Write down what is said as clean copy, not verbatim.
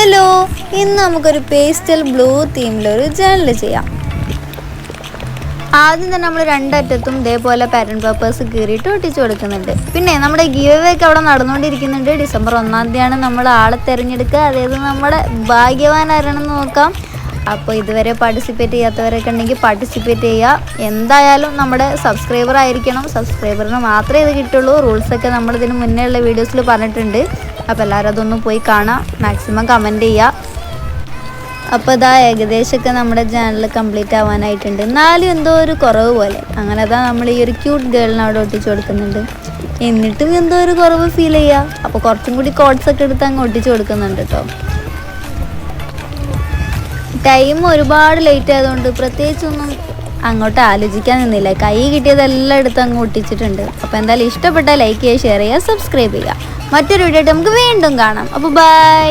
Hello, ഇന്ന് നമുക്കൊരു pastel blue തീമിലൊരു journal ചെയ്യാം. ആദ്യം തന്നെ നമ്മൾ രണ്ടറ്റത്തും ഇതേപോലെ പാറ്റേൺ പേപ്പേഴ്സ് കീറിയിട്ട് ഒട്ടിച്ചു കൊടുക്കുന്നുണ്ട്. പിന്നെ നമ്മുടെ ഗിവ് അവേ ഒക്കെ അവിടെ നടന്നുകൊണ്ടിരിക്കുന്നുണ്ട്. ഡിസംബർ 1-ാം തീയതിയാണ് നമ്മൾ ആളെ തിരഞ്ഞെടുക്കുക. അതായത് നമ്മുടെ ഭാഗ്യവാനാരാണെന്ന് നോക്കാം. അപ്പോൾ ഇതുവരെ പാർട്ടിസിപ്പേറ്റ് ചെയ്യാത്തവരൊക്കെ ഉണ്ടെങ്കിൽ പാർട്ടിസിപ്പേറ്റ് ചെയ്യുക. എന്തായാലും നമ്മുടെ സബ്സ്ക്രൈബർ ആയിരിക്കണം. സബ്സ്ക്രൈബറിന് മാത്രമേ ഇത് കിട്ടുള്ളൂ. റൂൾസൊക്കെ നമ്മളിതിന് മുന്നേ ഉള്ള വീഡിയോസിൽ പറഞ്ഞിട്ടുണ്ട്. അപ്പോൾ എല്ലാവരും അതൊന്ന് പോയി കാണാം, മാക്സിമം കമൻറ്റ് ചെയ്യുക. അപ്പോൾ ഇതാ ഏകദേശമൊക്കെ നമ്മുടെ ചാനൽ കംപ്ലീറ്റ് ആവാനായിട്ടുണ്ട്. എന്നാലും എന്തോ ഒരു കുറവ് പോലെ. അങ്ങനെ അതാ നമ്മൾ ഈ ഒരു ക്യൂട്ട് ഗേളിനെ അവിടെ ഒട്ടിച്ചു കൊടുക്കുന്നുണ്ട്. എന്നിട്ടും എന്തോ ഒരു കുറവ് ഫീൽ ചെയ്യുക. അപ്പോൾ കുറച്ചും കൂടി കോഡ്സൊക്കെ എടുത്ത് അങ്ങ് ഒട്ടിച്ചു കൊടുക്കുന്നുണ്ട് കേട്ടോ. ടൈം ഒരുപാട് ലേറ്റ് ആയതുകൊണ്ട് പ്രത്യേകിച്ചൊന്നും അങ്ങോട്ട് ആലോചിക്കാൻ നിന്നില്ല. കൈ കിട്ടിയതെല്ലാം എടുത്ത് അങ്ങ് ഒട്ടിച്ചിട്ടുണ്ട്. അപ്പോൾ എന്തായാലും ഇഷ്ടപ്പെട്ടാൽ ലൈക്ക് ചെയ്യുക, ഷെയർ ചെയ്യുക, സബ്സ്ക്രൈബ് ചെയ്യുക. മറ്റൊരു വീഡിയോ ആയിട്ട് നമുക്ക് വീണ്ടും കാണാം. അപ്പോൾ ബൈ.